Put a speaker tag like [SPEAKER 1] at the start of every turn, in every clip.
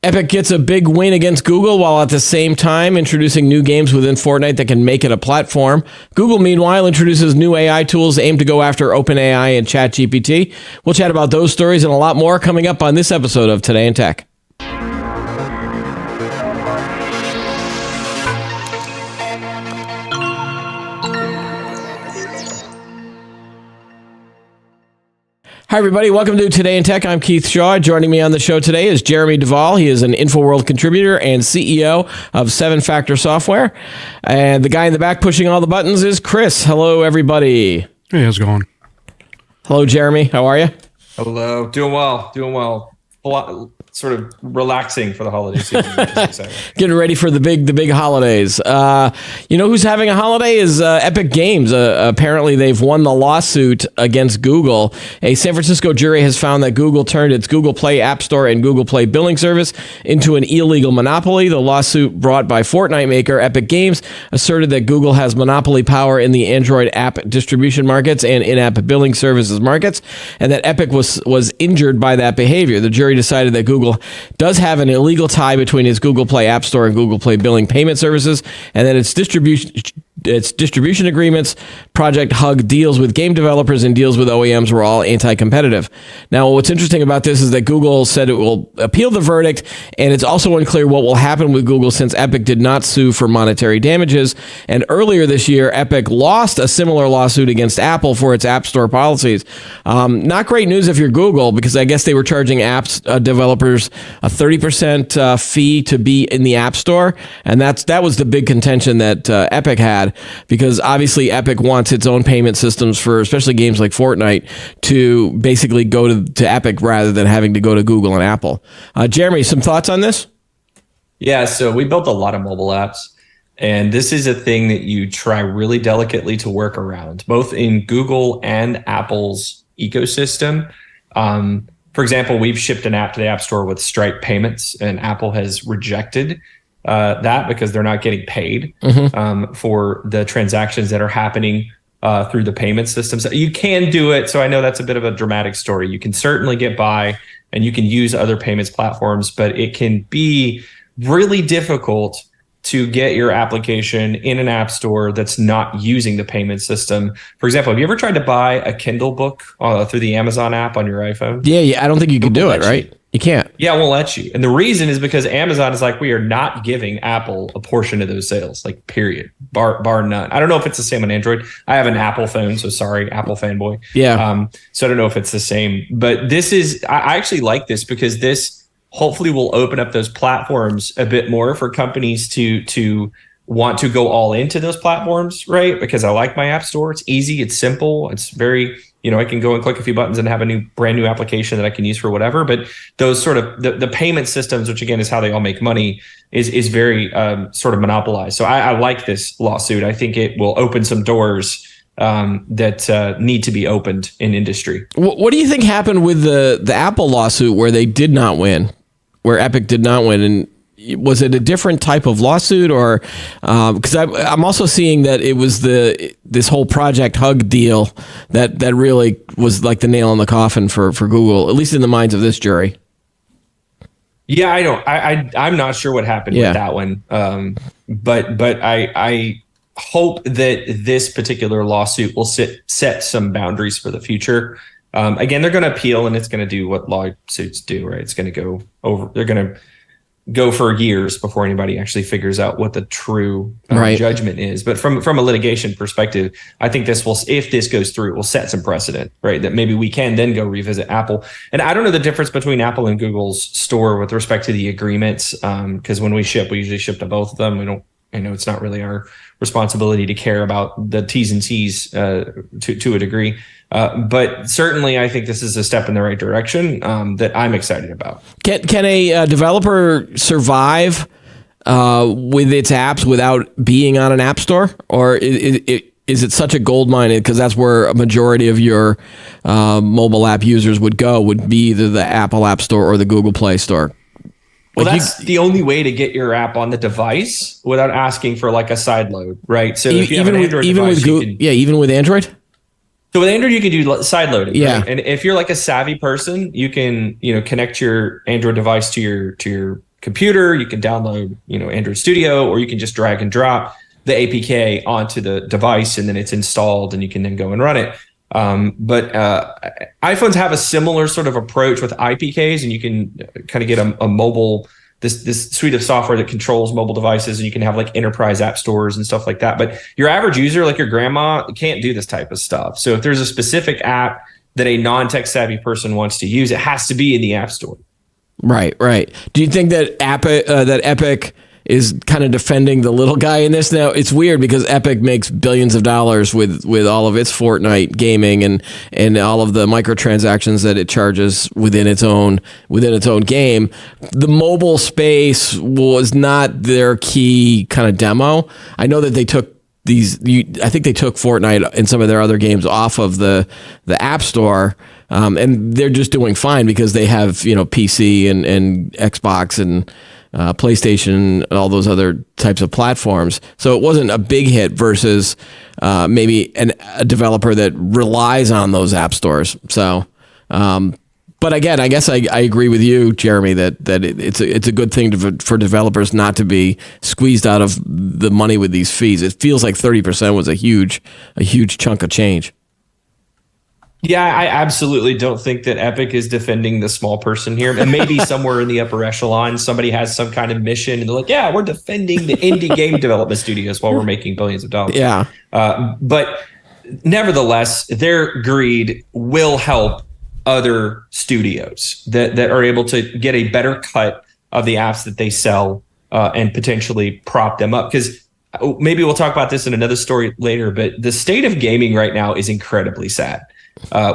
[SPEAKER 1] Epic gets a big win against Google while at the same time introducing new games within Fortnite that can make it a platform. Google, meanwhile, introduces new AI tools aimed to go after OpenAI and ChatGPT. We'll chat about those stories and a lot more coming up on this episode of Today in Tech. Hi, everybody. Welcome to Today in Tech. I'm Keith Shaw. Joining me on the show today is Jeremy Duvall. He is an InfoWorld contributor and CEO of 7Factor Software. And the guy in the back pushing all the buttons is Chris. Hello, everybody.
[SPEAKER 2] Hey, how's it going?
[SPEAKER 1] Hello, Jeremy. How are you?
[SPEAKER 3] Hello. Doing well. A lot, sort of relaxing for the holiday season, which is exciting.
[SPEAKER 1] Getting ready for the big holidays. You know who's having a holiday is Epic Games. Apparently, they've won the lawsuit against Google. A San Francisco jury has found that Google turned its Google Play App Store and Google Play billing service into an illegal monopoly. The lawsuit brought by Fortnite maker Epic Games asserted that Google has monopoly power in the Android app distribution markets and in-app billing services markets, and that Epic was injured by that behavior. The jury decided that Google does have an illegal tie between its Google Play App Store and Google Play billing payment services, and that its distribution agreements, Project Hug deals with game developers and deals with OEMs were all anti-competitive. Now, what's interesting about this is that Google said it will appeal the verdict, and it's also unclear what will happen with Google since Epic did not sue for monetary damages. And earlier this year, Epic lost a similar lawsuit against Apple for its App Store policies. Not great news if you're Google, because I guess they were charging apps developers a 30% fee to be in the App Store, and that was the big contention that Epic had, because obviously Epic wants its own payment systems for especially games like Fortnite to basically go to Epic rather than having to go to Google and Apple. Jeremy, some thoughts on this?
[SPEAKER 3] Yeah, so we built a lot of mobile apps, and this is a thing that you try really delicately to work around, both in Google and Apple's ecosystem. For example, we've shipped an app to the App Store with Stripe payments, and Apple has rejected that because they're not getting paid for the transactions that are happening through the payment systems. You can do it. So I know that's a bit of a dramatic story. You can certainly get by and you can use other payments platforms, but it can be really difficult to get your application in an app store that's not using the payment system. For example, have you ever tried to buy a Kindle book through the Amazon app on your iPhone?
[SPEAKER 1] Yeah. I don't think you can do it, right? You can't.
[SPEAKER 3] Yeah, it won't let you. And the reason is because Amazon is like, we are not giving Apple a portion of those sales, like period, bar none. I don't know if it's the same on Android. I have an Apple phone, so sorry, Apple fanboy.
[SPEAKER 1] Yeah.
[SPEAKER 3] So I don't know if it's the same, but I actually like this because this hopefully will open up those platforms a bit more for companies to want to go all into those platforms, right? Because I like my app store. It's easy, it's simple, it's very, I can go and click a few buttons and have a brand new application that I can use for whatever. But those sort of the payment systems, which again is how they all make money, is very sort of monopolized. So I like this lawsuit. I think it will open some doors that need to be opened in industry.
[SPEAKER 1] What do you think happened with the Apple lawsuit where they did not win, where Epic did not win? And was it a different type of lawsuit, or because I'm also seeing that it was this whole Project Hug deal that really was like the nail in the coffin for Google, at least in the minds of this jury.
[SPEAKER 3] Yeah, I'm not sure what happened with that one, but I hope that this particular lawsuit will set some boundaries for the future. Again, they're going to appeal, and it's going to do what lawsuits do, right? It's going to go over. They're going to go for years before anybody actually figures out what the true judgment is. But from a litigation perspective, I think if this goes through, it will set some precedent, right? That maybe we can then go revisit Apple. And I don't know the difference between Apple and Google's store with respect to the agreements, because when we usually ship to both of them. I know it's not really our responsibility to care about the T's and C's to a degree. But certainly, I think this is a step in the right direction that I'm excited about.
[SPEAKER 1] Can a developer survive with its apps without being on an app store? Or is it such a gold mine? Because that's where a majority of your mobile app users would be either the Apple App Store or the Google Play Store.
[SPEAKER 3] Well, that's the only way to get your app on the device without asking for like a side load, right? So if you have an Android device,
[SPEAKER 1] even with Android?
[SPEAKER 3] So with Android, you can do side loading.
[SPEAKER 1] Yeah.
[SPEAKER 3] Right? And if you're like a savvy person, you can, connect your Android device to your computer, you can download, Android Studio, or you can just drag and drop the APK onto the device, and then it's installed and you can then go and run it. But iPhones have a similar sort of approach with IPKs, and you can kind of get a mobile, this suite of software that controls mobile devices, and you can have like enterprise app stores and stuff like that. But your average user, like your grandma, can't do this type of stuff. So if there's a specific app that a non-tech savvy person wants to use, it has to be in the App Store.
[SPEAKER 1] Right. Do you think that Epic is kind of defending the little guy in this? Now, it's weird because Epic makes billions of dollars with all of its Fortnite gaming and all of the microtransactions that it charges within its own game. The mobile space was not their key kind of demo. I know that they took I think they took Fortnite and some of their other games off of the App Store, and they're just doing fine because they have PC and Xbox and PlayStation and all those other types of platforms. So it wasn't a big hit versus maybe a developer that relies on those app stores. So, but again, I guess I agree with you, Jeremy, that it's a good thing for developers not to be squeezed out of the money with these fees. It feels like 30% was a huge chunk of change.
[SPEAKER 3] Yeah, I absolutely don't think that Epic is defending the small person here. And maybe somewhere in the upper echelon, somebody has some kind of mission and they're like, yeah, we're defending the indie game development studios while we're making billions of dollars.
[SPEAKER 1] Yeah.
[SPEAKER 3] But nevertheless, their greed will help other studios that are able to get a better cut of the apps that they sell and potentially prop them up. Because maybe we'll talk about this in another story later, but the state of gaming right now is incredibly sad.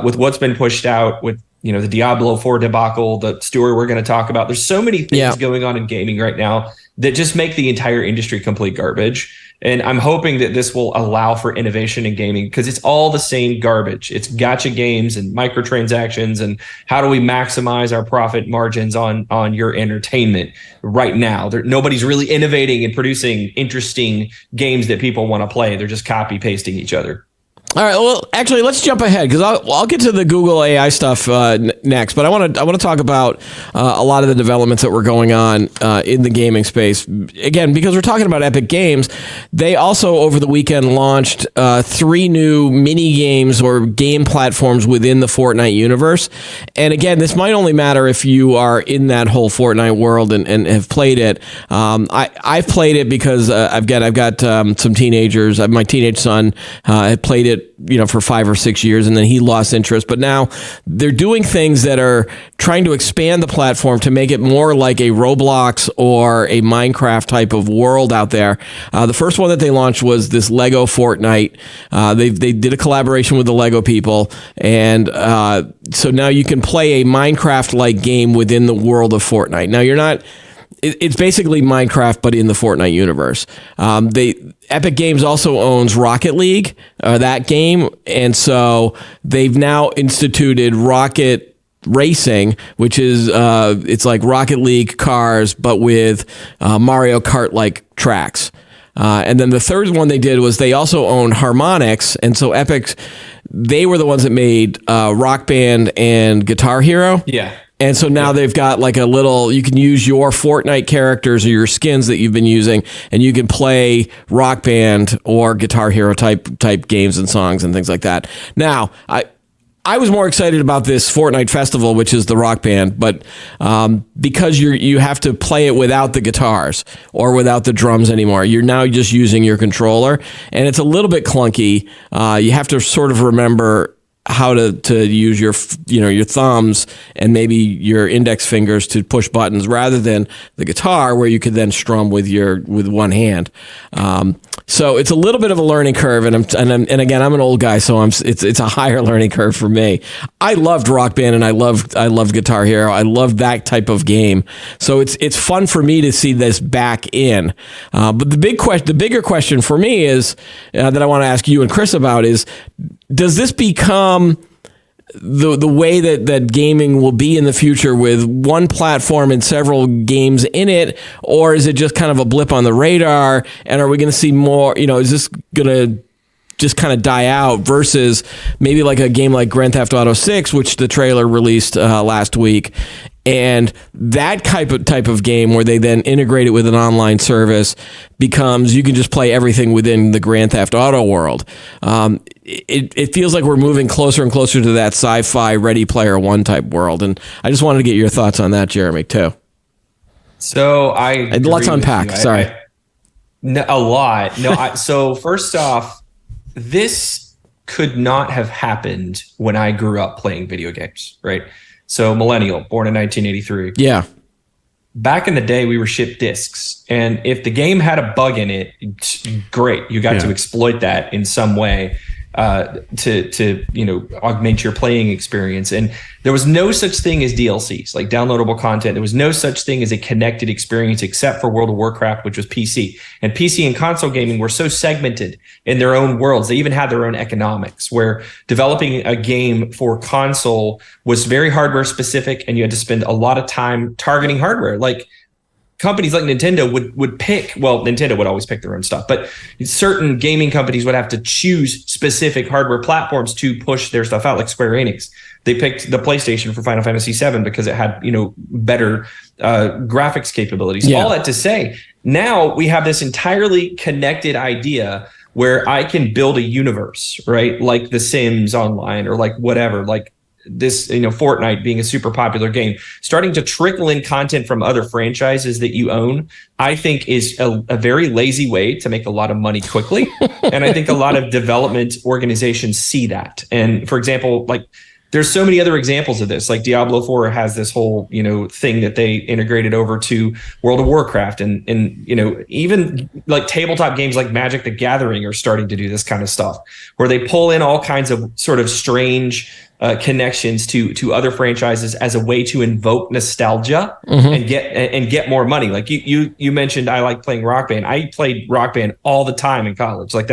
[SPEAKER 3] With what's been pushed out, with the Diablo 4 debacle, the story we're going to talk about. There's so many things going on in gaming right now that just make the entire industry complete garbage. And I'm hoping that this will allow for innovation in gaming, because it's all the same garbage. It's gacha games and microtransactions, and how do we maximize our profit margins on your entertainment right now? Nobody's really innovating and producing interesting games that people want to play. They're just copy pasting each other.
[SPEAKER 1] All right. Well, actually, let's jump ahead because I'll get to the Google AI stuff next. But I want to talk about a lot of the developments that were going on in the gaming space. Again, because we're talking about Epic Games, they also over the weekend launched 3 new mini games or game platforms within the Fortnite universe. And again, this might only matter if you are in that whole Fortnite world and have played it. I've played it because I've got some teenagers. My teenage son had played it for 5 or 6 years, and then he lost interest. But now they're doing things that are trying to expand the platform to make it more like a Roblox or a Minecraft type of world out there. The first one that they launched was this Lego Fortnite. They did a collaboration with the Lego people, and so now you can play a Minecraft-like game within the world of Fortnite. Now, it's basically Minecraft, but in the Fortnite universe. Epic Games also owns Rocket League, that game, and so they've now instituted Rocket Racing, which is it's like Rocket League cars, but with Mario Kart-like tracks. And then the third one they did was they also own Harmonix, and so Epic, they were the ones that made Rock Band and Guitar Hero.
[SPEAKER 3] Yeah.
[SPEAKER 1] And so now they've got like a little, you can use your Fortnite characters or your skins that you've been using, and you can play Rock Band or Guitar Hero type games and songs and things like that. Now, I was more excited about this Fortnite festival, which is the Rock Band, but because you have to play it without the guitars or without the drums anymore. You're now just using your controller, and it's a little bit clunky. You have to sort of remember how to use your thumbs and maybe your index fingers to push buttons rather than the guitar where you could then strum with one hand. So it's a little bit of a learning curve, and again, I'm an old guy, so it's a higher learning curve for me. I loved Rock Band and I loved Guitar Hero. I loved that type of game. So it's fun for me to see this back in. But the bigger question for me is that I want to ask you and Chris about is, does this become the way that gaming will be in the future with one platform and several games in it, or is it just kind of a blip on the radar? And are we going to see more? Is this going to just kind of die out versus maybe like a game like Grand Theft Auto 6, which the trailer released last week, And that type of game where they then integrate it with an online service becomes, you can just play everything within the Grand Theft Auto world. It feels like we're moving closer and closer to that sci-fi Ready Player One type world. And I just wanted to get your thoughts on that, Jeremy, too.
[SPEAKER 3] So
[SPEAKER 1] let's unpack. Sorry.
[SPEAKER 3] A lot. No. So first off, this could not have happened when I grew up playing video games, right? So millennial, born in 1983.
[SPEAKER 1] Yeah.
[SPEAKER 3] Back in the day, we were shipped discs, and if the game had a bug in it, great. You got to exploit that in some way to augment your playing experience. And there was no such thing as DLCs, like downloadable content. There was no such thing as a connected experience except for World of Warcraft, which was PC. And PC and console gaming were so segmented in their own worlds. They even had their own economics, where developing a game for console was very hardware specific, and you had to spend a lot of time targeting hardware. Like companies like Nintendo would pick, well, Nintendo would always pick their own stuff, but certain gaming companies would have to choose specific hardware platforms to push their stuff out, like Square Enix. They picked the PlayStation for Final Fantasy VII because it had, better graphics capabilities. Yeah. All that to say, now we have this entirely connected idea where I can build a universe, right? Like The Sims Online, or like whatever, like this, Fortnite being a super popular game, starting to trickle in content from other franchises that you own, I think is a very lazy way to make a lot of money quickly. And I think a lot of development organizations see that. And for example, like there's so many other examples of this, like Diablo 4 has this whole, thing that they integrated over to World of Warcraft, and even like tabletop games like Magic the Gathering are starting to do this kind of stuff, where they pull in all kinds of sort of strange connections to other franchises as a way to invoke nostalgia and get more money. Like you mentioned, I like playing Rock Band. I played Rock Band all the time in college. Like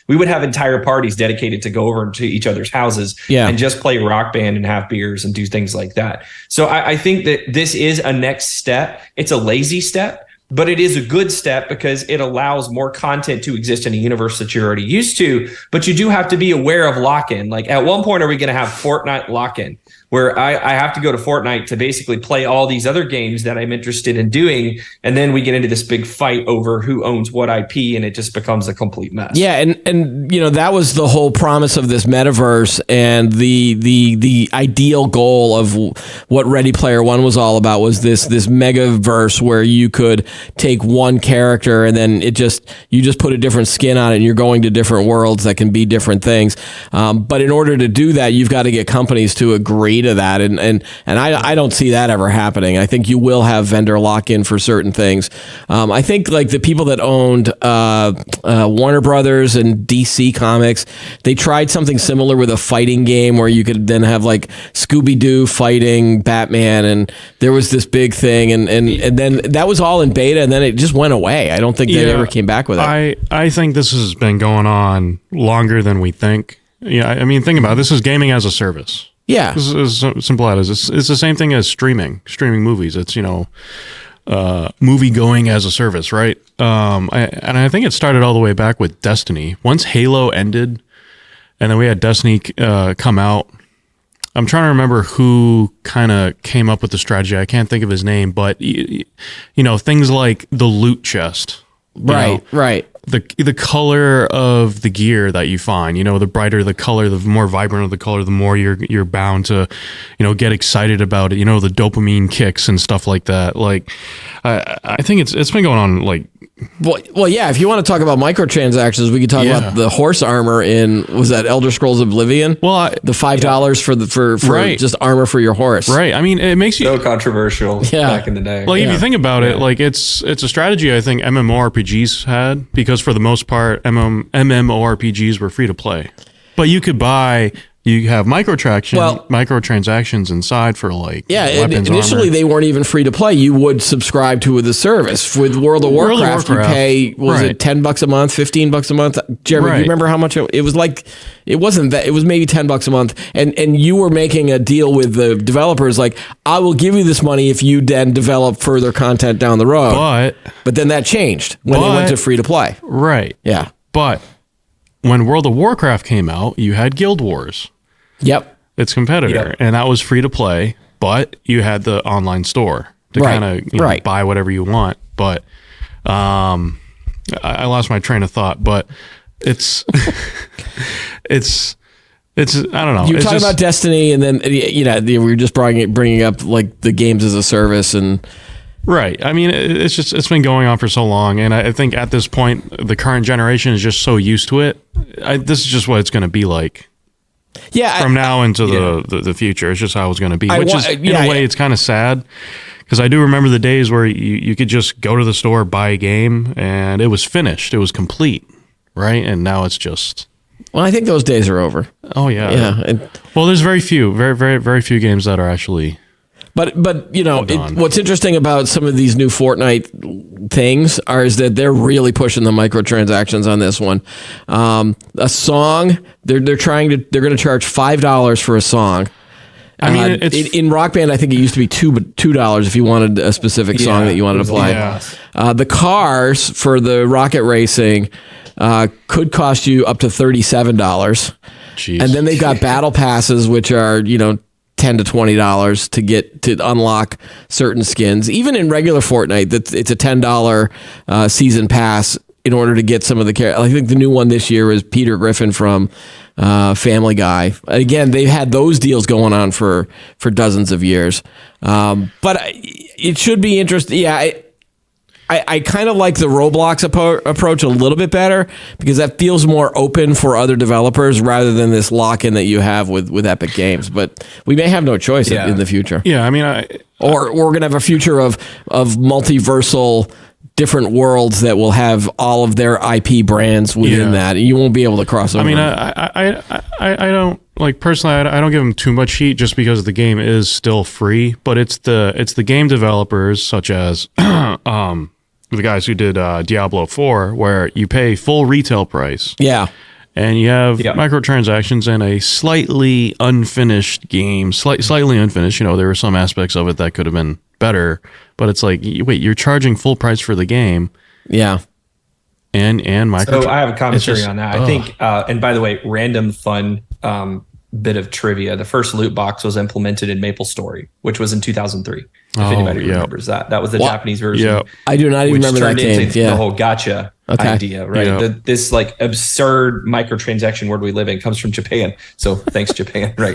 [SPEAKER 3] we would have entire parties dedicated to go over to each other's houses and just play Rock Band and have beers and do things like that. So I think that this is a next step. It's a lazy step, but it is a good step because it allows more content to exist in a universe that you're already used to. But you do have to be aware of lock-in. Like at one point, are we going to have Fortnite lock-in, where I have to go to Fortnite to basically play all these other games that I'm interested in doing, and then we get into this big fight over who owns what IP, and it just becomes a complete mess.
[SPEAKER 1] Yeah, and that was the whole promise of this metaverse, and the ideal goal of what Ready Player One was all about was this megaverse where you could take one character and then you just put a different skin on it, and you're going to different worlds that can be different things. But in order to do that, you've got to get companies to agree to that, and I don't see that ever happening. I think you will have vendor lock-in for certain things. I think like the people that owned Warner Brothers and DC Comics, they tried something similar with a fighting game where you could then have like Scooby-Doo fighting Batman, and there was this big thing, and then that was all in beta, and then it just went away. I don't think they ever came back with it.
[SPEAKER 2] I think this has been going on longer than we think. Yeah, I mean, think about it. This is gaming as a service.
[SPEAKER 1] Yeah,
[SPEAKER 2] this is as simple as it's the same thing as streaming movies. It's movie going as a service, right? I think it started all the way back with Destiny. Once Halo ended, and then we had Destiny come out. I'm trying to remember who kind of came up with the strategy. I can't think of his name, but things like the loot chest,
[SPEAKER 1] right.
[SPEAKER 2] The color of the gear that you find, the brighter the color, the more vibrant of the color, the more you're bound to, get excited about it. The dopamine kicks and stuff like that. Like, I think it's been going on like.
[SPEAKER 1] Well, yeah. If you want to talk about microtransactions, we could talk about the horse armor in Elder Scrolls Oblivion. Well, the $5 for just armor for your horse.
[SPEAKER 2] Right. I mean, it makes you
[SPEAKER 3] so controversial back in the day.
[SPEAKER 2] Like if you think about it, like it's a strategy I think MMORPGs had, because for the most part, MMORPGs were free to play, but you could buy. You have microtransactions inside for like weapons,
[SPEAKER 1] initially armor. They weren't even free to play. You would subscribe to the service. With World of Warcraft, you pay it $10 a month, $15 a month? Jeremy, do you remember how much it was? Like it wasn't that. It was maybe $10 a month, and you were making a deal with the developers, like I will give you this money if you then develop further content down the road. But then that changed when they went to free to play.
[SPEAKER 2] Right.
[SPEAKER 1] Yeah.
[SPEAKER 2] But when World of Warcraft came out, you had Guild Wars.
[SPEAKER 1] Yep.
[SPEAKER 2] Its competitor. Yep. And that was free to play. but you had the online store to
[SPEAKER 1] Right.
[SPEAKER 2] kind of
[SPEAKER 1] Right.
[SPEAKER 2] buy whatever you want. But I lost my train of thought. But it's I don't know.
[SPEAKER 1] You were
[SPEAKER 2] It's
[SPEAKER 1] talking
[SPEAKER 2] just-
[SPEAKER 1] about Destiny, and then we were just bringing up like the games as a service, and
[SPEAKER 2] Right. I mean, it's been going on for so long, and I think at this point, the current generation is just so used to it. This is just what it's going to be like from now into the future. It's just how it's going to be, which is in a way, it's kind of sad because I do remember the days where you could just go to the store, buy a game, and it was finished, it was complete, right? And now it's just.
[SPEAKER 1] Well, I think those days are over.
[SPEAKER 2] Oh yeah.
[SPEAKER 1] Yeah. And,
[SPEAKER 2] well, there's very few games that are actually.
[SPEAKER 1] But what's interesting about some of these new Fortnite things is that they're really pushing the microtransactions on this one. A song, they're going to charge $5 for a song.
[SPEAKER 2] I mean,
[SPEAKER 1] in Rock Band, I think it used to be $2 if you wanted a specific song that you wanted to play.
[SPEAKER 2] Yeah.
[SPEAKER 1] The cars for the rocket racing could cost you up to $37.
[SPEAKER 2] Jeez.
[SPEAKER 1] And then they've got battle passes, which are, $10 to $20 to get to unlock certain skins. Even in regular Fortnite, it's a $10 season pass in order to get some of the characters. I think the new one this year is Peter Griffin from Family Guy. Again, they've had those deals going on for dozens of years. But it should be interesting. Yeah, I kind of like the Roblox approach a little bit better because that feels more open for other developers rather than this lock-in that you have with Epic Games. But we may have no choice in the future.
[SPEAKER 2] Yeah, I mean,
[SPEAKER 1] or we're going to have a future of multiversal different worlds that will have all of their IP brands within that. And you won't be able to cross over.
[SPEAKER 2] I mean, I don't like personally. I don't give them too much heat just because the game is still free. But it's the game developers such as the guys who did Diablo 4, where you pay full retail price.
[SPEAKER 1] Yeah.
[SPEAKER 2] And you have microtransactions and a slightly unfinished game, slightly unfinished. There were some aspects of it that could have been better, but it's like, wait, you're charging full price for the game.
[SPEAKER 1] Yeah.
[SPEAKER 2] And microtransactions.
[SPEAKER 3] So I have a commentary on that. I think, and by the way, random fun bit of trivia. The first loot box was implemented in MapleStory, which was in 2003. If anybody remembers that. That was the Japanese version.
[SPEAKER 2] Yeah.
[SPEAKER 1] I do not even remember that game.
[SPEAKER 3] The whole gotcha idea, right?
[SPEAKER 2] Yeah.
[SPEAKER 3] This like absurd microtransaction world we live in comes from Japan. So thanks, Japan. Right.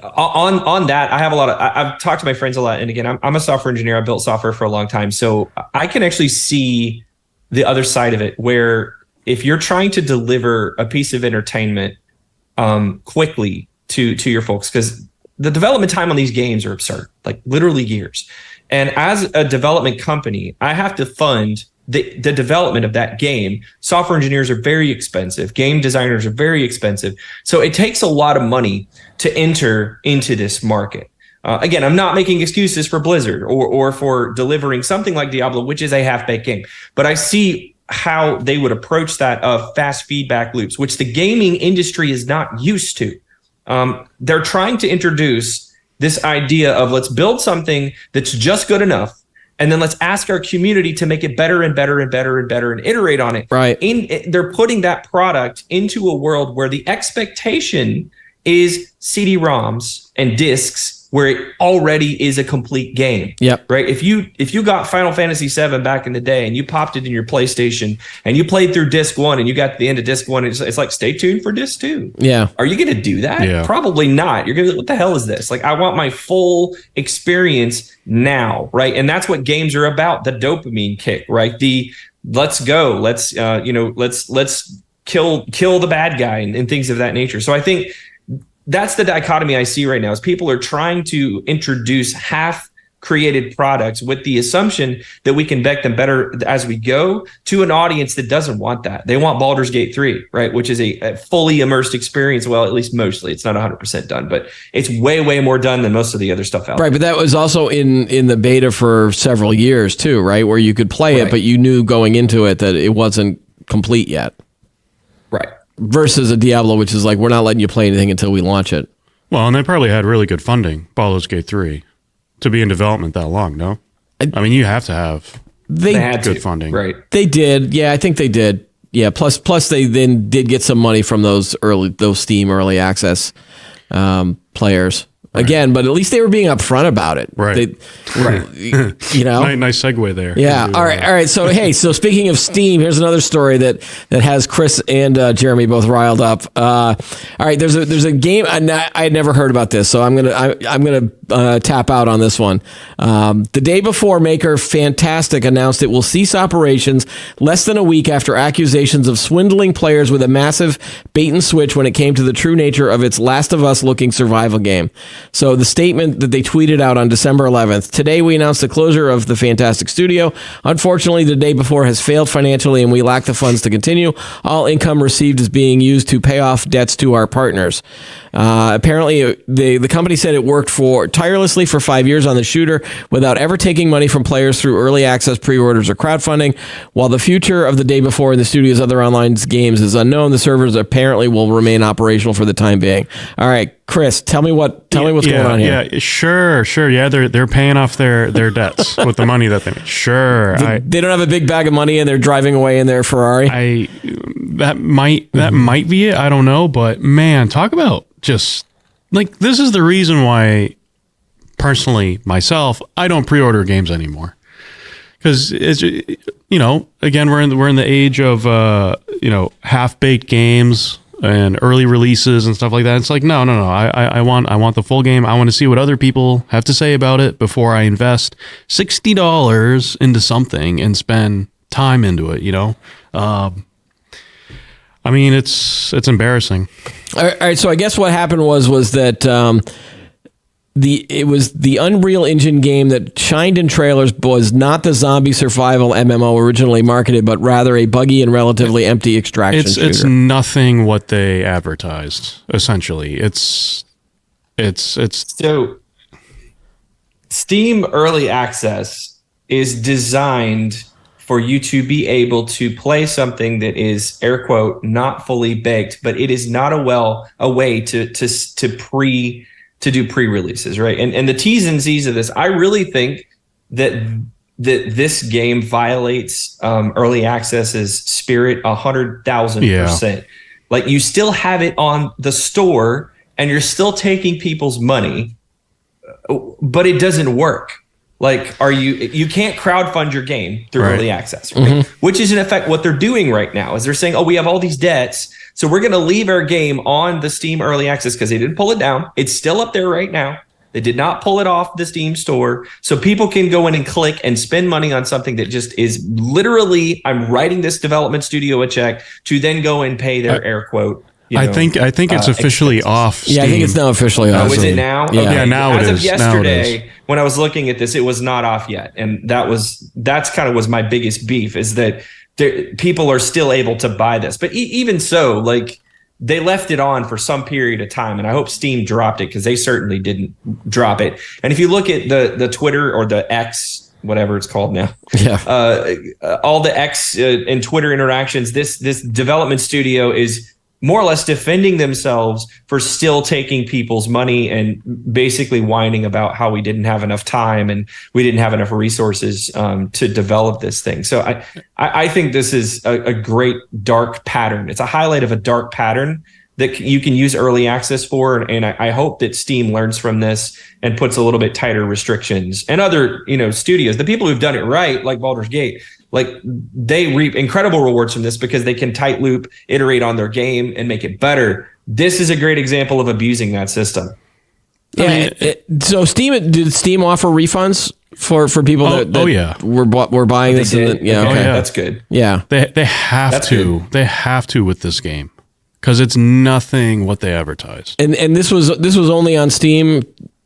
[SPEAKER 3] On that, I have I've talked to my friends a lot. And again, I'm a software engineer. I built software for a long time. So I can actually see the other side of it, where if you're trying to deliver a piece of entertainment quickly to your folks, because the development time on these games are absurd, like literally years. And as a development company, I have to fund the development of that game. Software engineers are very expensive. Game designers are very expensive. So it takes a lot of money to enter into this market. Again, I'm not making excuses for Blizzard or for delivering something like Diablo, which is a half-baked game. But I see how they would approach that of fast feedback loops, which the gaming industry is not used to. They're trying to introduce this idea of let's build something that's just good enough, and then let's ask our community to make it better and better and better and better and iterate on it.
[SPEAKER 1] Right.
[SPEAKER 3] They're putting that product into a world where the expectation is CD-ROMs and discs, where it already is a complete game.
[SPEAKER 1] Yep.
[SPEAKER 3] Right. If you got Final Fantasy VII back in the day and you popped it in your PlayStation and you played through disc 1 and you got to the end of disc 1, it's like, stay tuned for disc 2.
[SPEAKER 1] Yeah.
[SPEAKER 3] Are you going to do that?
[SPEAKER 2] Yeah.
[SPEAKER 3] Probably not. You're going to be like, what the hell is this? Like, I want my full experience now. Right. And that's what games are about. The dopamine kick, right? Let's go. Let's kill the bad guy and things of that nature. So I think that's the dichotomy I see right now, is people are trying to introduce half-created products with the assumption that we can vet them better as we go to an audience that doesn't want that. They want Baldur's Gate 3, right, which is a fully immersed experience. Well, at least mostly. It's not 100% done, but it's way, way more done than most of the other stuff out there.
[SPEAKER 1] Right, but that was also in the beta for several years too, right, where you could play it, but you knew going into it that it wasn't complete yet.
[SPEAKER 3] Right.
[SPEAKER 1] Versus a Diablo, which is like, we're not letting you play anything until we launch it.
[SPEAKER 2] Well, and they probably had really good funding, Baldur's Gate 3, to be in development that long, no? I mean, you have to have
[SPEAKER 1] They
[SPEAKER 3] had
[SPEAKER 2] good funding.
[SPEAKER 3] Right.
[SPEAKER 1] They did. Yeah, I think they did. Yeah, plus they then did get some money from those Steam early access players. again, but at least they were being upfront about it.
[SPEAKER 2] Right.
[SPEAKER 1] You know,
[SPEAKER 2] nice segue there.
[SPEAKER 1] Yeah. All right. So, hey, so speaking of Steam, here's another story that has Chris and Jeremy both riled up. All right. There's a game. I had never heard about this, so I'm gonna tap out on this one. The day before, maker Fantastic announced it will cease operations less than a week after accusations of swindling players with a massive bait and switch when it came to the true nature of its Last of Us looking survival game. So the statement that they tweeted out on December 11th, today we announced the closure of the Fantastic Studio. Unfortunately, the day before has failed financially and we lack the funds to continue. All income received is being used to pay off debts to our partners. Apparently, the company said it worked tirelessly for 5 years on the shooter without ever taking money from players through early access, pre-orders, or crowdfunding. While the future of the day before in the studio's other online games is unknown, the servers apparently will remain operational for the time being. All right, Chris, tell me what's going on here.
[SPEAKER 2] Yeah, sure. Yeah, they're paying off their debts with the money that they made. Sure.
[SPEAKER 1] They don't have a big bag of money and they're driving away in their Ferrari.
[SPEAKER 2] That might be it. I don't know, but man, talk about just like, this is the reason why personally myself, I don't pre-order games anymore. Because it's, again, we're in the age of half-baked games and early releases and stuff like that. It's like, no. I want the full game. I want to see what other people have to say about it before I invest $60 into something and spend time into it. I mean, it's embarrassing.
[SPEAKER 1] All right. So I guess what happened was that it was the Unreal Engine game that shined in trailers was not the zombie survival MMO originally marketed, but rather a buggy and relatively empty extraction shooter.
[SPEAKER 2] It's nothing what they advertised. Essentially, it's
[SPEAKER 3] so Steam Early Access is designed for you to be able to play something that is, air quote, not fully baked, but it is not a way to do pre-releases, right? And the T's and C's of this, I really think that this game violates early access's spirit 100,000%. Like, you still have it on the store and you're still taking people's money, but it doesn't work. Like, you can't crowdfund your game through early access, right? Mm-hmm. Which is in effect what they're doing right now, is they're saying, oh, we have all these debts, so we're going to leave our game on the Steam Early Access because they didn't pull it down. It's still up there right now. They did not pull it off the Steam store, so people can go in and click and spend money on something that just is literally, I'm writing this development studio a check to then go and pay their air quote.
[SPEAKER 2] I think it's officially off Steam.
[SPEAKER 1] Yeah, I think it's now officially off.
[SPEAKER 3] Oh, is it now?
[SPEAKER 1] Yeah,
[SPEAKER 3] okay.
[SPEAKER 2] Now it is.
[SPEAKER 3] As of yesterday, when I was looking at this, it was not off yet, and that's kind of was my biggest beef, is that people are still able to buy this. But even so, like, they left it on for some period of time, and I hope Steam dropped it, because they certainly didn't drop it. And if you look at the Twitter or the X, whatever it's called now, all the X and Twitter interactions, this development studio is more or less defending themselves for still taking people's money and basically whining about how we didn't have enough time and we didn't have enough resources to develop this thing. So I think this is a great dark pattern. It's a highlight of a dark pattern that you can use early access for. And I hope that Steam learns from this and puts a little bit tighter restrictions. And other, studios, the people who've done it right, like Baldur's Gate, like, they reap incredible rewards from this because they can tight loop, iterate on their game, and make it better. This is a great example of abusing that system.
[SPEAKER 1] Yeah. So did Steam offer refunds for people that were buying this?
[SPEAKER 3] That's good.
[SPEAKER 1] Yeah,
[SPEAKER 2] they have to. Good. They have to with this game, because it's nothing what they advertised.
[SPEAKER 1] And this was only on Steam.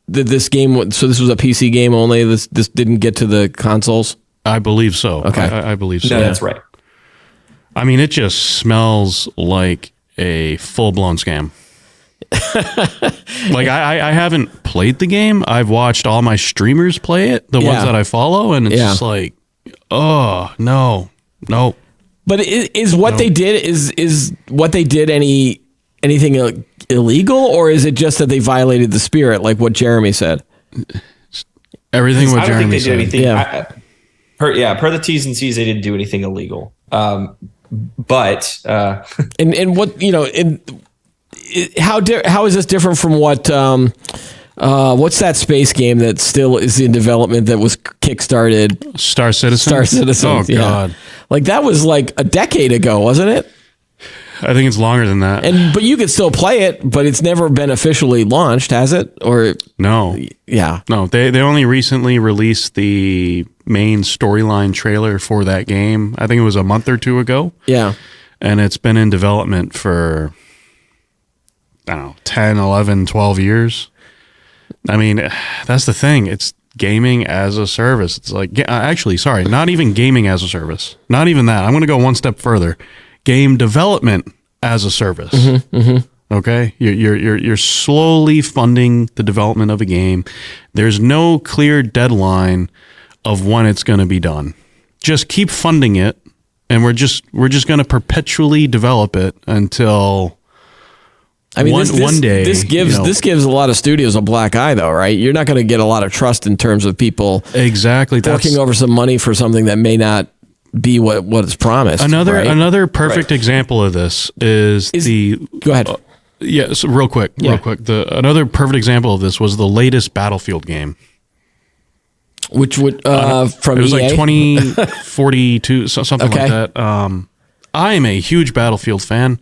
[SPEAKER 1] This game, so this was a PC game only. This didn't get to the consoles.
[SPEAKER 2] I believe so.
[SPEAKER 1] Okay.
[SPEAKER 2] I believe so.
[SPEAKER 3] No, that's right.
[SPEAKER 2] I mean, it just smells like a full-blown scam. Like, I haven't played the game. I've watched all my streamers play it, the ones that I follow, and it's just like, oh, no.
[SPEAKER 1] But is what they did is what they did anything illegal, or is it just that they violated the spirit, like what Jeremy said?
[SPEAKER 2] Everything what Jeremy said.
[SPEAKER 3] I don't think they did anything.
[SPEAKER 1] Yeah.
[SPEAKER 3] Per the T's and C's, they didn't do anything illegal. But
[SPEAKER 1] and what how is this different from what What's that space game that still is in development that was kickstarted?
[SPEAKER 2] Star Citizen.
[SPEAKER 1] Star Citizen.
[SPEAKER 2] Oh God!
[SPEAKER 1] Like that was like a decade ago, wasn't it?
[SPEAKER 2] I think it's longer than that.
[SPEAKER 1] But you could still play it, but it's never been officially launched, has it? Or
[SPEAKER 2] no,
[SPEAKER 1] yeah,
[SPEAKER 2] no. They only recently released the main storyline trailer for that game. I think it was a month or two ago.
[SPEAKER 1] Yeah,
[SPEAKER 2] and it's been in development for I don't know 10, 11, 12 years. I mean, that's the thing. It's gaming as a service. It's like actually, sorry, not even gaming as a service. Not even that. I'm going to go one step further. Game development as a service. Okay, you're slowly funding the development of a game. There's no clear deadline of when it's going to be done. Just keep funding it, and we're just going to perpetually develop it until. I mean, one day
[SPEAKER 1] this gives a lot of studios a black eye, though, right? You're not going to get a lot of trust in terms of people forking over some money for something that may not be what is promised.
[SPEAKER 2] Another perfect example of this is the.
[SPEAKER 1] Go ahead.
[SPEAKER 2] So real quick. Another perfect example of this was the latest Battlefield game,
[SPEAKER 1] which would from
[SPEAKER 2] it was
[SPEAKER 1] EA?
[SPEAKER 2] like 2042 something like that. I am a huge Battlefield fan,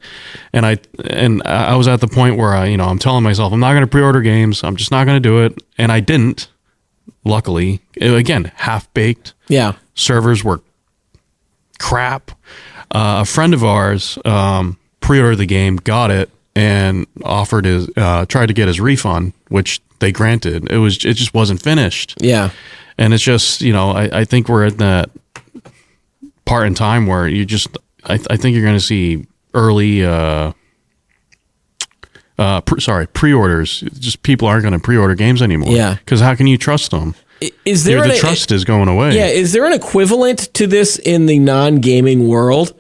[SPEAKER 2] and I was at the point where I'm telling myself I'm not going to pre-order games. I'm just not going to do it, and I didn't. Luckily, again, half baked.
[SPEAKER 1] Yeah,
[SPEAKER 2] servers were crap. A friend of ours pre-ordered the game, got it, and tried to get his refund, which they granted. It just wasn't finished.
[SPEAKER 1] Yeah,
[SPEAKER 2] and it's just I think we're at that part in time where you just. I think you're going to see early, pre-orders. Just people aren't going to pre-order games anymore.
[SPEAKER 1] Yeah,
[SPEAKER 2] because how can you trust them?
[SPEAKER 1] Is there
[SPEAKER 2] the trust is going away?
[SPEAKER 1] Yeah, is there an equivalent to this in the non-gaming world?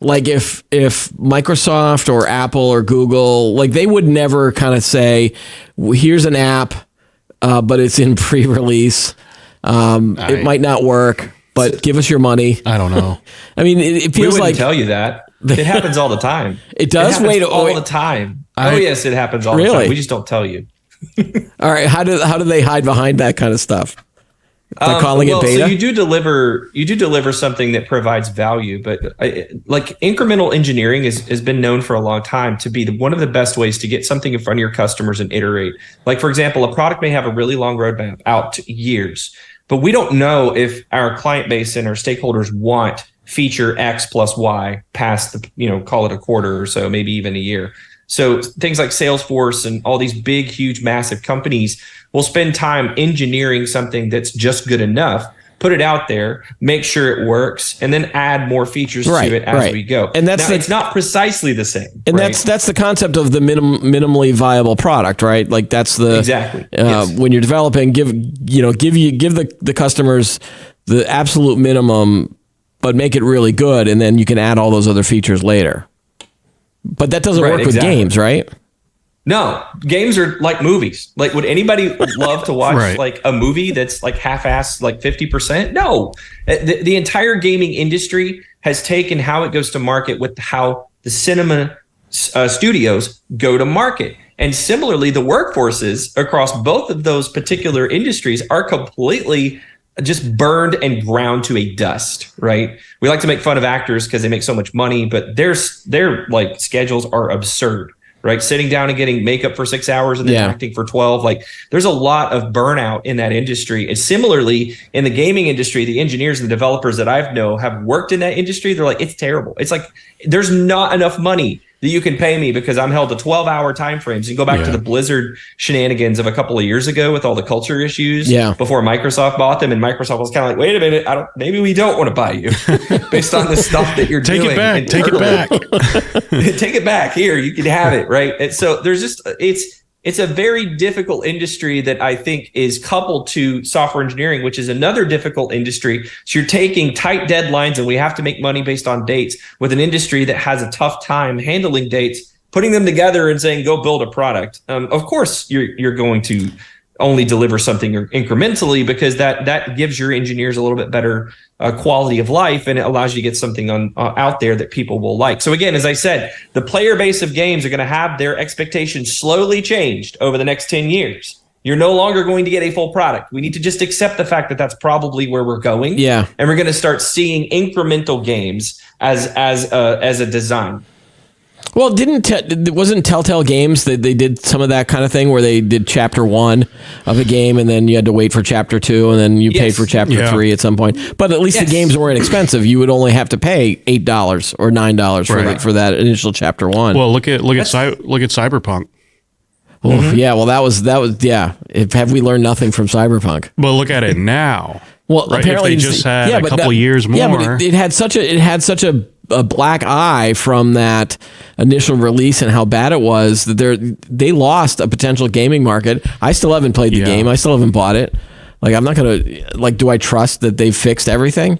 [SPEAKER 1] Like if Microsoft or Apple or Google, like they would never kind of say, "Here's an app, but it's in pre-release. It might not work." But give us your money.
[SPEAKER 2] I don't know.
[SPEAKER 1] I mean, it feels
[SPEAKER 3] we
[SPEAKER 1] like
[SPEAKER 3] tell you that it happens all the time.
[SPEAKER 1] It does.
[SPEAKER 3] All the time. Yes, it happens all the time. We just don't tell you.
[SPEAKER 1] All right. How do they hide behind that kind of stuff? By calling it beta.
[SPEAKER 3] So you do deliver something that provides value, but like incremental engineering has been known for a long time to be one of the best ways to get something in front of your customers and iterate. Like for example, a product may have a really long roadmap out to years. But we don't know if our client base and our stakeholders want feature X plus Y past call it a quarter or so, maybe even a year. So things like Salesforce and all these big, huge, massive companies will spend time engineering something that's just good enough, put it out there, make sure it works, and then add more features to it as we go.
[SPEAKER 1] And
[SPEAKER 3] it's not precisely the same.
[SPEAKER 1] And that's the concept of the minimally viable product, right? Like that's the
[SPEAKER 3] exactly yes.
[SPEAKER 1] When you're developing, give the customers the absolute minimum, but make it really good, and then you can add all those other features later. But that doesn't work with games, right?
[SPEAKER 3] No, games are like movies. Like, would anybody love to watch like a movie that's like half-assed, like 50%? No, the entire gaming industry has taken how it goes to market with how the cinema studios go to market. And similarly, the workforces across both of those particular industries are completely just burned and ground to a dust, right? We like to make fun of actors because they make so much money, but their like schedules are absurd. Right, sitting down and getting makeup for 6 hours and then acting for 12. Like, there's a lot of burnout in that industry. And similarly, in the gaming industry, the engineers and the developers that I know have worked in that industry. They're like, it's terrible. It's like there's not enough money that you can pay me because I'm held to 12-hour time frames. You go back to the Blizzard shenanigans of a couple of years ago with all the culture issues before Microsoft bought them, and Microsoft was kind of like, wait a minute, maybe we don't want to buy you based on the stuff that you're doing.
[SPEAKER 2] Take it back.
[SPEAKER 3] Take it back. Here, you can have it, right? And so there's just it's a very difficult industry that I think is coupled to software engineering, which is another difficult industry. So you're taking tight deadlines and we have to make money based on dates with an industry that has a tough time handling dates, putting them together and saying, go build a product. Of course, you're going to only deliver something incrementally because that gives your engineers a little bit better quality of life, and it allows you to get something out there that people will like. So again, as I said, the player base of games are going to have their expectations slowly changed over the next 10 years. You're no longer going to get a full product. We need to just accept the fact that that's probably where we're going.
[SPEAKER 1] Yeah.
[SPEAKER 3] And we're going to start seeing incremental games as a design.
[SPEAKER 1] Well, wasn't Telltale Games that they did some of that kind of thing where they did chapter 1 of a game and then you had to wait for chapter 2 and then you paid for chapter 3 at some point. But at least the games weren't expensive. You would only have to pay $8 or $9 for that initial chapter 1.
[SPEAKER 2] Well, look at Cyberpunk.
[SPEAKER 1] Well, yeah. Well, that was yeah. Have we learned nothing from Cyberpunk?
[SPEAKER 2] Well, look at it now.
[SPEAKER 1] Well,
[SPEAKER 2] right?
[SPEAKER 1] apparently
[SPEAKER 2] if they just had a couple years more.
[SPEAKER 1] Yeah, but it had such a black eye from that initial release and how bad it was that they lost a potential gaming market. I still haven't played the game. I still haven't bought it. Like, I'm not gonna do I trust that they've fixed everything?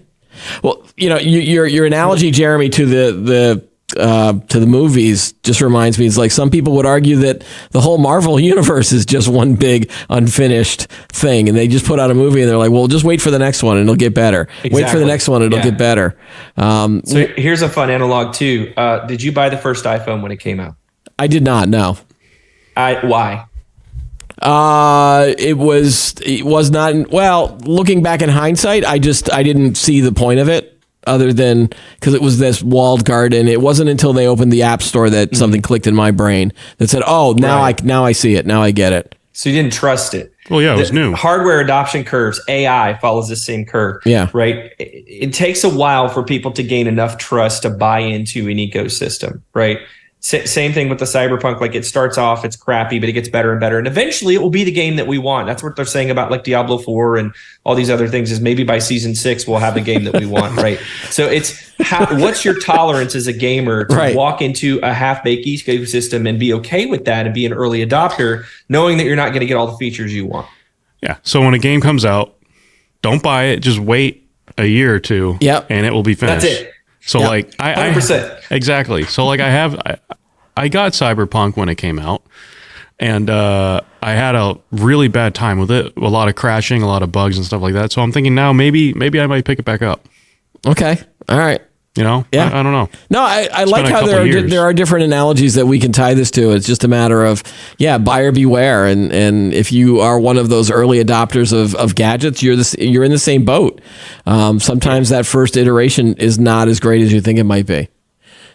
[SPEAKER 1] Well, your analogy, Jeremy, to the movies just reminds me, it's like some people would argue that the whole Marvel universe is just one big unfinished thing, and they just put out a movie and they're like, well, just wait for the next one and it'll get better. Exactly. Wait for the next one, it'll get better.
[SPEAKER 3] So here's a fun analog too. Did you buy the first iPhone when it came out?
[SPEAKER 1] I did not, no.
[SPEAKER 3] Why?
[SPEAKER 1] It was not, well, looking back in hindsight, I didn't see the point of it. Other than because it was this walled garden, it wasn't until they opened the App Store that something clicked in my brain that said, "Oh, now I see it. Now I get it."
[SPEAKER 3] So you didn't trust it.
[SPEAKER 2] Well, yeah, it was new.
[SPEAKER 3] Hardware adoption curves, AI follows the same curve.
[SPEAKER 1] Yeah,
[SPEAKER 3] right. It takes a while for people to gain enough trust to buy into an ecosystem, right? Same thing with the Cyberpunk. Like, it starts off, it's crappy, but it gets better and better. And eventually it will be the game that we want. That's what they're saying about like Diablo 4 and all these other things, is maybe by season 6, we'll have the game that we want. Right. So it's what's your tolerance as a gamer to walk into a half-baked ecosystem and be okay with that and be an early adopter, knowing that you're not going to get all the features you want.
[SPEAKER 2] Yeah. So when a game comes out, don't buy it. Just wait a year or two.
[SPEAKER 1] Yep.
[SPEAKER 2] And it will be finished.
[SPEAKER 3] That's it.
[SPEAKER 2] So like
[SPEAKER 3] 100%.
[SPEAKER 2] Exactly. So like I got Cyberpunk when it came out, and I had a really bad time with it. A lot of crashing, a lot of bugs and stuff like that. So I'm thinking now maybe I might pick it back up.
[SPEAKER 1] Okay. All right.
[SPEAKER 2] Yeah. I don't know.
[SPEAKER 1] No, I like how there are different analogies that we can tie this to. It's just a matter of, buyer beware. And if you are one of those early adopters of gadgets, you're in the same boat. Sometimes that first iteration is not as great as you think it might be.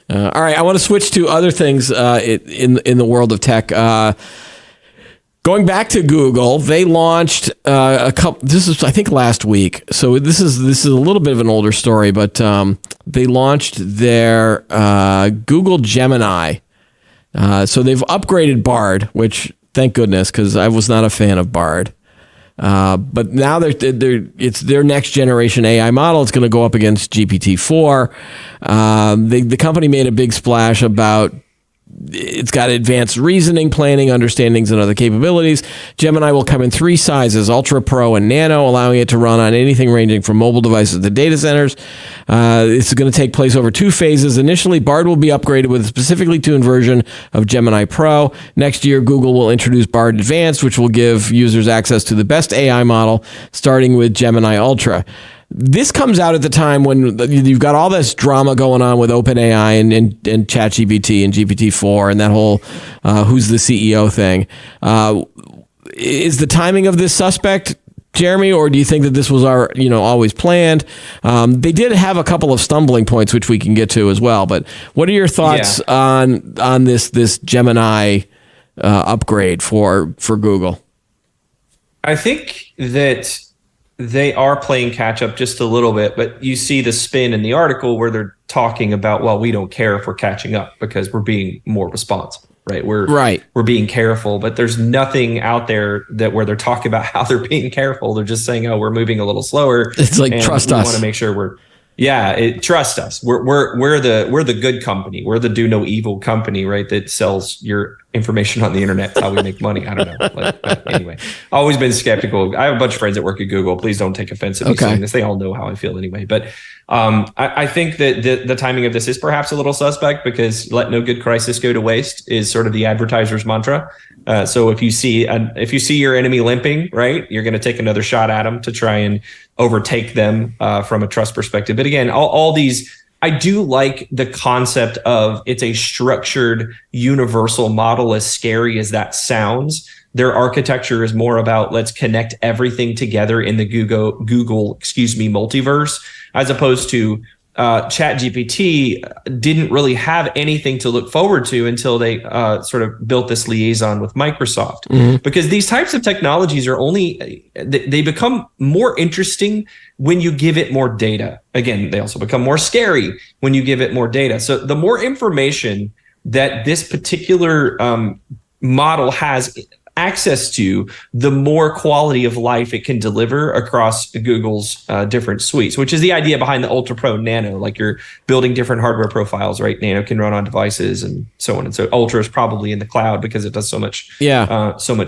[SPEAKER 1] All right, I want to switch to other things in the world of tech. Going back to Google, they launched a couple. This is, I think, last week. So this is a little bit of an older story, but they launched their Google Gemini. So they've upgraded Bard, which thank goodness, because I was not a fan of Bard. But now it's their next generation AI model. It's going to go up against GPT-4. The company made a big splash about it's got advanced reasoning, planning, understandings, and other capabilities. Gemini will come in 3 sizes, Ultra, Pro, and Nano, allowing it to run on anything ranging from mobile devices to data centers. This is going to take place over 2 phases. Initially, Bard will be upgraded with a specifically tuned version of Gemini Pro. Next year, Google will introduce Bard Advanced, which will give users access to the best AI model, starting with Gemini Ultra. This comes out at the time when you've got all this drama going on with OpenAI and ChatGPT and GPT-4 and that whole who's the CEO thing. Is the timing of this suspect, Jeremy, or do you think that this was always planned? They did have a couple of stumbling points, which we can get to as well. But what are your thoughts on this Gemini upgrade for Google?
[SPEAKER 3] I think that they are playing catch up just a little bit, but you see the spin in the article where they're talking about, well, we don't care if we're catching up because we're being more responsible, right? We're being careful, but there's nothing out there where they're talking about how they're being careful. They're just saying, oh, we're moving a little slower.
[SPEAKER 1] It's like, trust us.
[SPEAKER 3] We want to make sure trust us. We're the good company. We're the do no evil company, right? That sells your information on the internet. That's how we make money. I don't know. But anyway, always been skeptical. I have a bunch of friends that work at Google. Please don't take offense at me saying this. They all know how I feel anyway. But I think that the timing of this is perhaps a little suspect, because let no good crisis go to waste is sort of the advertiser's mantra. So if you see your enemy limping, right, you're going to take another shot at them to try and overtake them from a trust perspective. But again, all these, I do like the concept of it's a structured universal model, as scary as that sounds. Their architecture is more about let's connect everything together in the Google multiverse, as opposed to ChatGPT didn't really have anything to look forward to until they sort of built this liaison with Microsoft. Because these types of technologies are they become more interesting when you give it more data. Again, they also become more scary when you give it more data. So the more information that this particular model has access to, the more quality of life it can deliver across Google's different suites, which is the idea behind the Ultra Pro Nano. Like, you're building different hardware profiles, right? Nano can run on devices and so on. And so Ultra is probably in the cloud because it does so much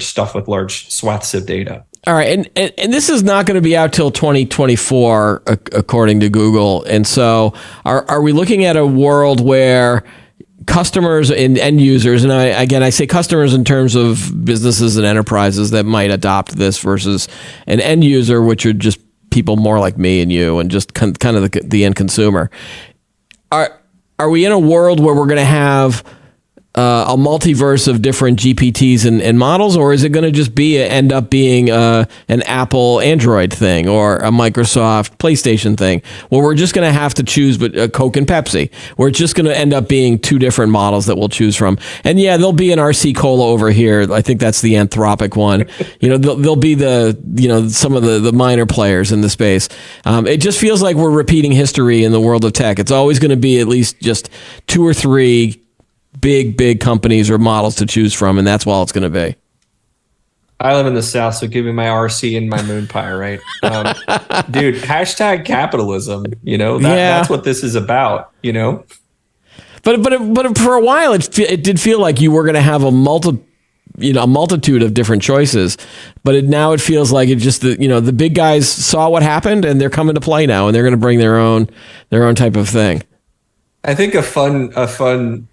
[SPEAKER 3] stuff with large swaths of data.
[SPEAKER 1] All right, and this is not going to be out till 2024, according to Google. And so are we looking at a world where customers and end users, and I say customers in terms of businesses and enterprises that might adopt this versus an end user, which are just people more like me and you and just kind of the end consumer. Are we in a world where we're going to have a multiverse of different GPTs and models, or is it going to just end up being an Apple Android thing or a Microsoft PlayStation thing? Well, we're just going to have to choose Coke and Pepsi. We're just going to end up being two different models that we'll choose from. And yeah, there'll be an RC Cola over here. I think that's the Anthropic one. There'll be some of the minor players in the space. It just feels like we're repeating history in the world of tech. It's always going to be at least just two or three big companies or models to choose from, and that's all it's going to be.
[SPEAKER 3] I live in the South, so give me my RC and my moon pie, right? Dude, hashtag capitalism, that's what this is about,
[SPEAKER 1] But for a while, it did feel like you were going to have a multitude of different choices, but now it feels like it just the big guys saw what happened and they're coming to play now, and they're going to bring their own type of thing.
[SPEAKER 3] I think a fun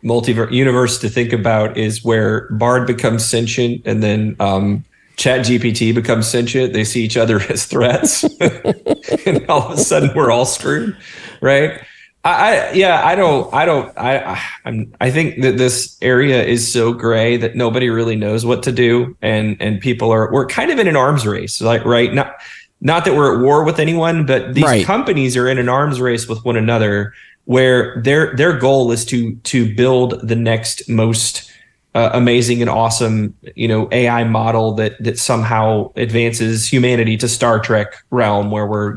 [SPEAKER 3] multiverse universe to think about is where Bard becomes sentient and then ChatGPT becomes sentient. They see each other as threats, and all of a sudden we're all screwed, right? I think that this area is so gray that nobody really knows what to do, and we're kind of in an arms race, like, right? Not that we're at war with anyone, but these companies are in an arms race with one another, where their goal is to build the next most amazing and awesome, AI model that somehow advances humanity to Star Trek realm, where we're,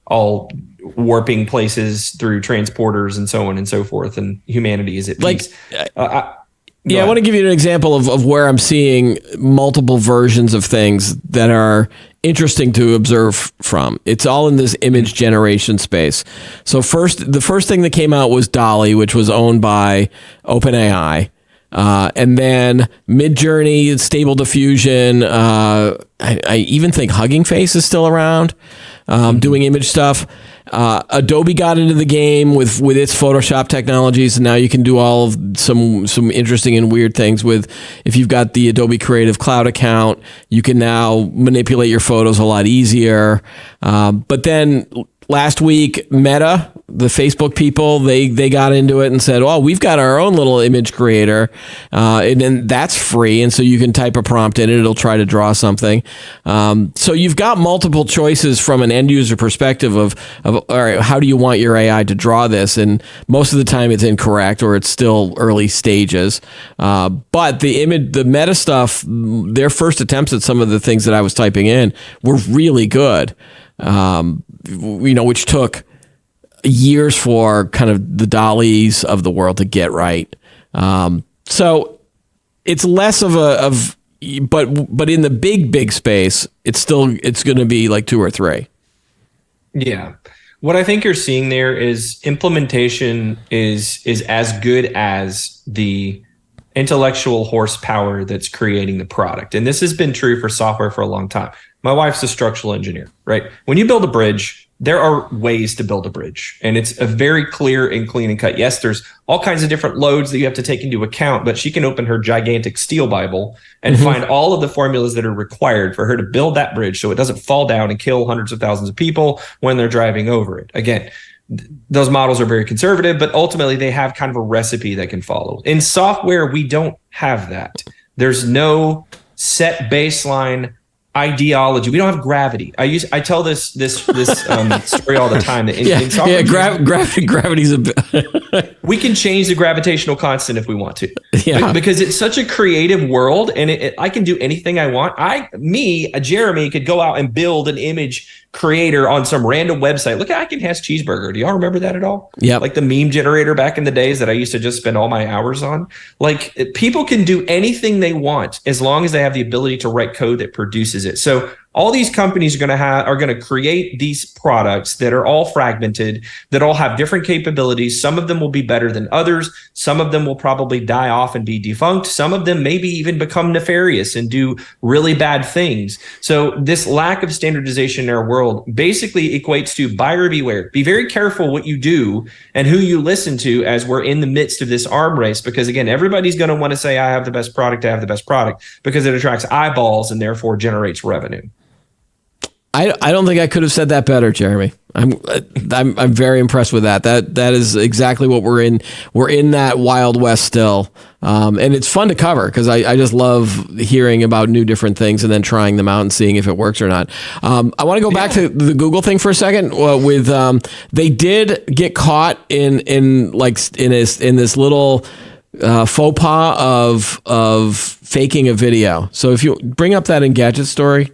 [SPEAKER 3] all warping places through transporters and so on and so forth, and humanity is at peace.
[SPEAKER 1] I want to give you an example of where I'm seeing multiple versions of things that are interesting to observe from. It's all in this image generation space. So the first thing that came out was DALL-E, which was owned by OpenAI. And then Midjourney, Stable Diffusion. I even think Hugging Face is still around, doing image stuff. Adobe got into the game with its Photoshop technologies, and now you can do all of some interesting and weird things with, if you've got the Adobe Creative Cloud account, you can now manipulate your photos a lot easier. But then last week, Meta, the Facebook people, they got into it and said, "Oh, we've got our own little image creator, and then that's free, and so you can type a prompt in it; it'll try to draw something." So you've got multiple choices from an end user perspective of all right, how do you want your AI to draw this? And most of the time, it's incorrect or it's still early stages. But the Meta stuff, their first attempts at some of the things that I was typing in were really good. Which took years for kind of the DALL-Es of the world to get right. So it's less but in the big space, it's going to be like two or three.
[SPEAKER 3] Yeah. What I think you're seeing there is implementation is as good as the intellectual horsepower that's creating the product. And this has been true for software for a long time. My wife's a structural engineer, right? When you build a bridge, there are ways to build a bridge, and it's a very clear and clean and cut. Yes, there's all kinds of different loads that you have to take into account, but she can open her gigantic steel Bible and find all of the formulas that are required for her to build that bridge so it doesn't fall down and kill hundreds of thousands of people when they're driving over it. Again, those models are very conservative, but ultimately they have kind of a recipe that can follow. In software, we don't have that. There's no set baseline ideology. We don't have gravity. I tell this story all the time that in software
[SPEAKER 1] gravity's a bit.
[SPEAKER 3] we can change the gravitational constant if we want to.
[SPEAKER 1] Yeah.
[SPEAKER 3] Because it's such a creative world, and I can do anything I want. Jeremy could go out and build an image creator on some random website. Look at I Can Has Cheeseburger. Do y'all remember that at all?
[SPEAKER 1] Yeah.
[SPEAKER 3] Like the meme generator back in the days that I used to just spend all my hours on. Like people can do anything they want as long as they have the ability to write code that produces it. So all these companies are going to create these products that are all fragmented, that all have different capabilities. Some of them will be better than others. Some of them will probably die off and be defunct. Some of them maybe even become nefarious and do really bad things. So this lack of standardization in our world basically equates to buyer beware. Be very careful what you do and who you listen to as we're in the midst of this arm race, because again, everybody's going to want to say, I have the best product, because it attracts eyeballs and therefore generates revenue.
[SPEAKER 1] I don't think I could have said that better, Jeremy. I'm very impressed with that. That is exactly what we're in. We're in that Wild West still, and it's fun to cover because I just love hearing about new different things and then trying them out and seeing if it works or not. I want to go back to the Google thing for a second. They did get caught in this little faux pas of faking a video. So if you bring up that Engadget story,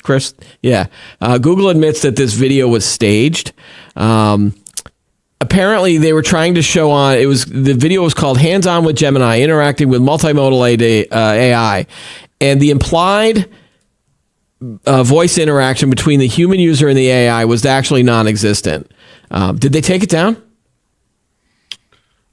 [SPEAKER 1] Chris, yeah. Google admits that this video was staged. Apparently, they were trying to show the video was called Hands On with Gemini, Interacting with Multimodal AI. And the implied voice interaction between the human user and the AI was actually non-existent. Did they take it down?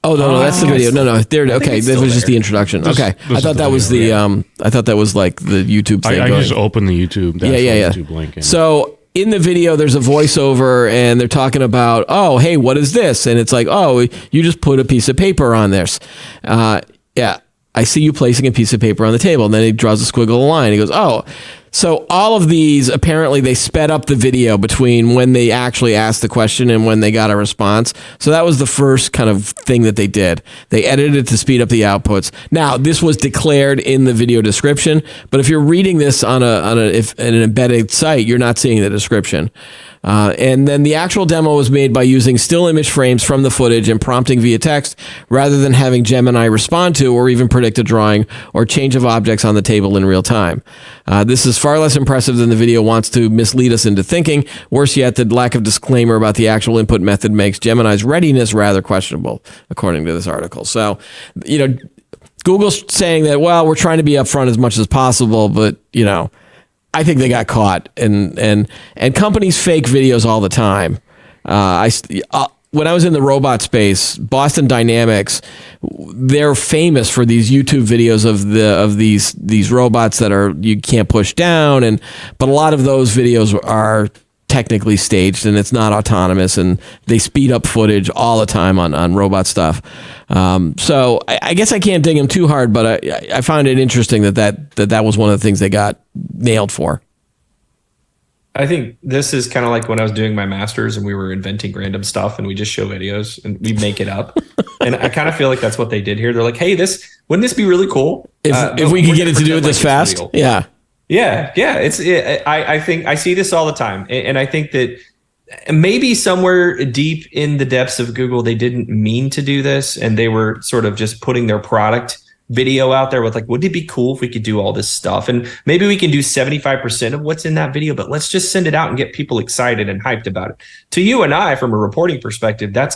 [SPEAKER 1] Oh no, that's the video. No, there. Okay, that was just the introduction. Okay, I thought that was the. I thought that was like the YouTube thing.
[SPEAKER 2] I just opened the YouTube. YouTube link.
[SPEAKER 1] So in the video, there's a voiceover, and they're talking about, oh, hey, what is this? And it's like, oh, you just put a piece of paper on this. Yeah, I see you placing a piece of paper on the table, and then he draws a squiggle line. He goes, oh. So all of these, apparently they sped up the video between when they actually asked the question and when they got a response. So that was the first kind of thing that they did. They edited it to speed up the outputs. Now, this was declared in the video description, but if you're reading this on an embedded site, you're not seeing the description. And then the actual demo was made by using still image frames from the footage and prompting via text rather than having Gemini respond to or even predict a drawing or change of objects on the table in real time. This is far less impressive than the video wants to mislead us into thinking. Worse yet, the lack of disclaimer about the actual input method makes Gemini's readiness rather questionable, according to this article. So, Google's saying that, well, we're trying to be upfront as much as possible, but, I think they got caught, and companies fake videos all the time. When I was in the robot space, Boston Dynamics, they're famous for these YouTube videos of these robots that you can't push down, but a lot of those videos are technically staged and it's not autonomous, and they speed up footage all the time on robot stuff. So I guess I can't dig them too hard, but I found it interesting that was one of the things they got nailed for.
[SPEAKER 3] I think this is kind of like when I was doing my master's and we were inventing random stuff and we just show videos and we make it up. And I kind of feel like that's what they did here. They're like, hey, wouldn't this be really cool?
[SPEAKER 1] If we could get it to do it this fast.
[SPEAKER 3] Real. Yeah. I think I see this all the time. And I think that maybe somewhere deep in the depths of Google, they didn't mean to do this. And they were sort of just putting their product video out there with like, wouldn't it be cool if we could do all this stuff? And maybe we can do 75% of what's in that video, but let's just send it out and get people excited and hyped about it. To you and I, from a reporting perspective, that's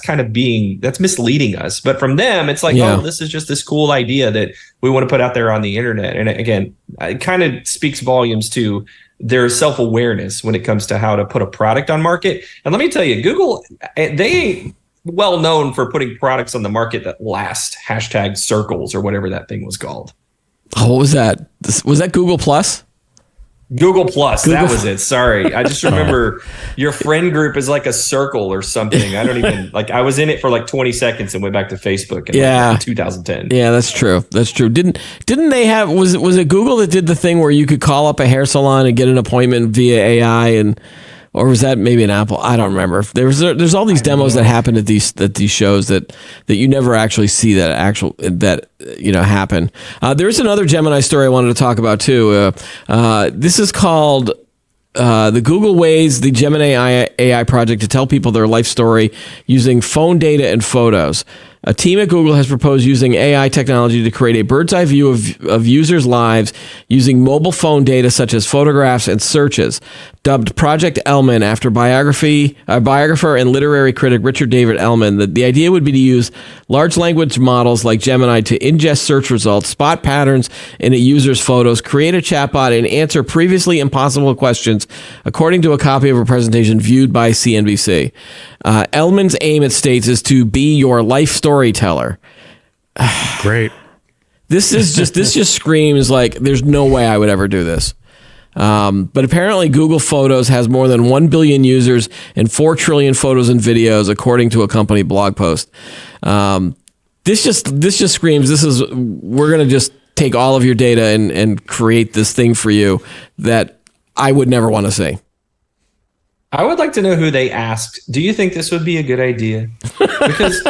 [SPEAKER 3] misleading us. But from them, it's like, oh, this is just this cool idea that we want to put out there on the internet. And again, it kind of speaks volumes to their self-awareness when it comes to how to put a product on market. And let me tell you, Google, they well known for putting products on the market that last, #circles or whatever that thing was called.
[SPEAKER 1] Oh, what was that? Was that Google Plus?
[SPEAKER 3] Google Plus, that was it. Sorry. I just remember your friend group is like a circle or something. I don't even, I was in it for 20 seconds and went back to Facebook in 2010.
[SPEAKER 1] Yeah, that's true. That's true. Didn't they have, was it Google that did the thing where you could call up a hair salon and get an appointment via AI? And or was that maybe an Apple? I don't remember. There's all these demos that happen at these shows that you never actually see that happen. There's another Gemini story I wanted to talk about too. This is called the Google Ways the Gemini AI project to tell people their life story using phone data and photos. A team at Google has proposed using AI technology to create a bird's eye view of users' lives using mobile phone data such as photographs and searches. Dubbed Project Elman after biographer and literary critic Richard David Elman, the idea would be to use large language models like Gemini to ingest search results, spot patterns in a user's photos, create a chatbot, and answer previously impossible questions, according to a copy of a presentation viewed by CNBC. Elman's aim, it states, is to be your life storyteller.
[SPEAKER 2] Great.
[SPEAKER 1] This just screams like there's no way I would ever do this. But apparently Google Photos has more than 1 billion users and 4 trillion photos and videos, according to a company blog post. This just screams we're going to just take all of your data and create this thing for you that I would never want to see.
[SPEAKER 3] I would like to know who they asked. Do you think this would be a good idea? Because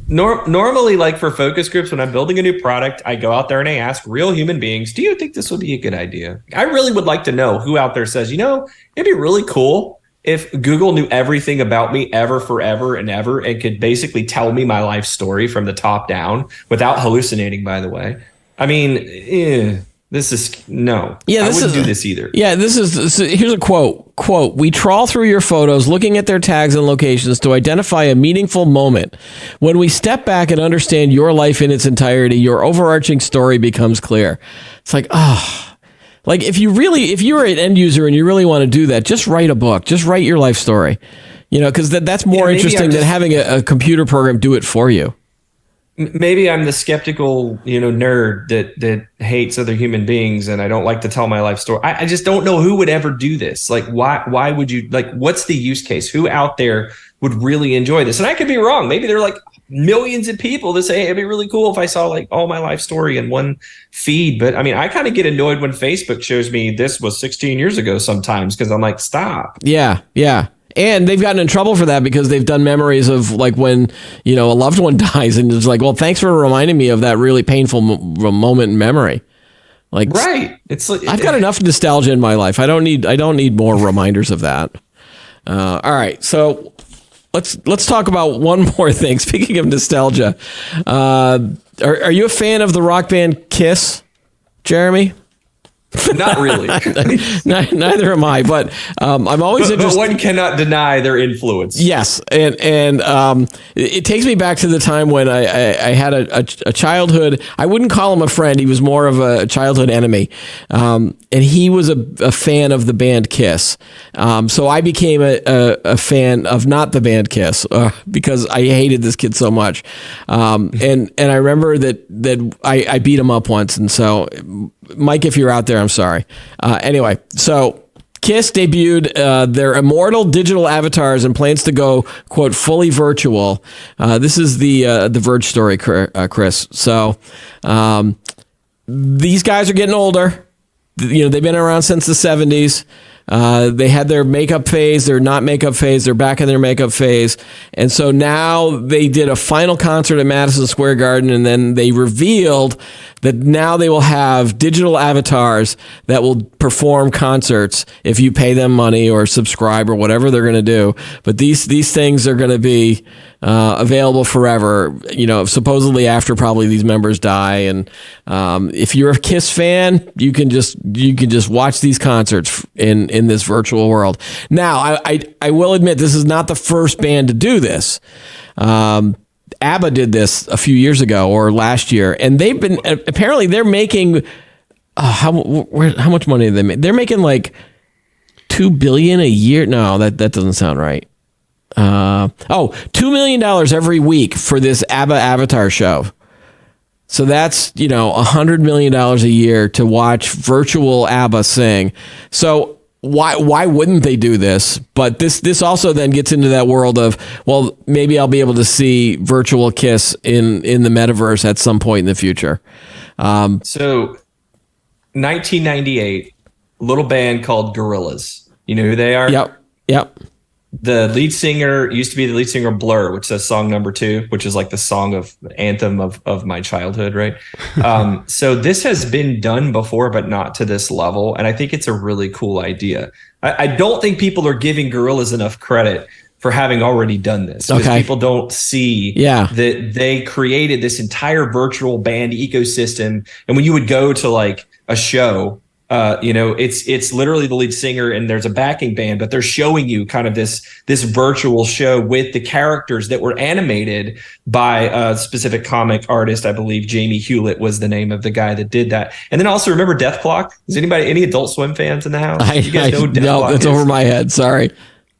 [SPEAKER 3] normally, like for focus groups, when I'm building a new product, I go out there and I ask real human beings, do you think this would be a good idea? I really would like to know who out there says, it'd be really cool if Google knew everything about me ever, forever, and ever, and could basically tell me my life story from the top down without hallucinating, by the way. I mean, this is no. Yeah, I wouldn't do this either.
[SPEAKER 1] Yeah, here's a quote. Quote, "We trawl through your photos looking at their tags and locations to identify a meaningful moment. When we step back and understand your life in its entirety, your overarching story becomes clear." It's like, like if you're an end user and you really want to do that, just write a book. Just write your life story. Because that's more interesting than having a computer program do it for you.
[SPEAKER 3] Maybe I'm the skeptical, nerd that hates other human beings, and I don't like to tell my life story. I just don't know who would ever do this. Like, why would you, what's the use case? Who out there would really enjoy this? And I could be wrong. Maybe there are like millions of people that say, hey, it'd be really cool if I saw like all my life story in one feed. But I mean, I kind of get annoyed when Facebook shows me this was 16 years ago sometimes, because I'm like, stop.
[SPEAKER 1] Yeah. And they've gotten in trouble for that because they've done memories of like when, a loved one dies, and it's like, well, thanks for reminding me of that really painful moment in memory. Like,
[SPEAKER 3] right. It's like,
[SPEAKER 1] I've got enough nostalgia in my life. I don't need more reminders of that. All right. So let's talk about one more thing. Speaking of nostalgia, are you a fan of the rock band Kiss, Jeremy?
[SPEAKER 3] Not really.
[SPEAKER 1] Neither am I, but I'm always interested.
[SPEAKER 3] But one cannot deny their influence.
[SPEAKER 1] Yes, and it takes me back to the time when I had a childhood. I wouldn't call him a friend. He was more of a childhood enemy, and he was a fan of the band Kiss. So I became a fan of not the band Kiss because I hated this kid so much. And I remember that I beat him up once, and so Mike, if you're out there, I'm sorry. Anyway, so Kiss debuted their immortal digital avatars and plans to go, quote, fully virtual. This is the Verge story, Chris. So these guys are getting older. They've been around since the 70s. They had their makeup phase, their not makeup phase, they're back in their makeup phase. And so now they did a final concert at Madison Square Garden, and then they revealed that now they will have digital avatars that will perform concerts if you pay them money or subscribe or whatever they're going to do. But these things are going to be available forever, supposedly after probably these members die. And if you're a Kiss fan, you can just watch these concerts in this virtual world. Now, I will admit this is not the first band to do this. ABBA did this a few years ago or last year, and they've been apparently they're making how much money do they make? They're making like $2 billion a year. No, that doesn't sound right. $2 million every week for this ABBA Avatar show. So that's, $100 million a year to watch virtual ABBA sing. So why wouldn't they do this? But this also then gets into that world of, well, maybe I'll be able to see virtual Kiss in the metaverse at some point in the future.
[SPEAKER 3] So 1998, little band called Gorillaz. You know who they are?
[SPEAKER 1] Yep. Yep.
[SPEAKER 3] The lead singer used to be the lead singer of Blur, which says song number 2, which is like the song of anthem of my childhood, right? So this has been done before, but not to this level. And I think it's a really cool idea. I don't think people are giving Gorillaz enough credit for having already done this. Because people don't see that they created this entire virtual band ecosystem. And when you would go to like a show, it's literally the lead singer and there's a backing band, but they're showing you kind of this virtual show with the characters that were animated by a specific comic artist. I believe Jamie Hewlett was the name of the guy that did that. And then also remember Death Clock? Is any Adult Swim fans in the house? You guys know Death Clock?
[SPEAKER 1] That's over my head. Sorry.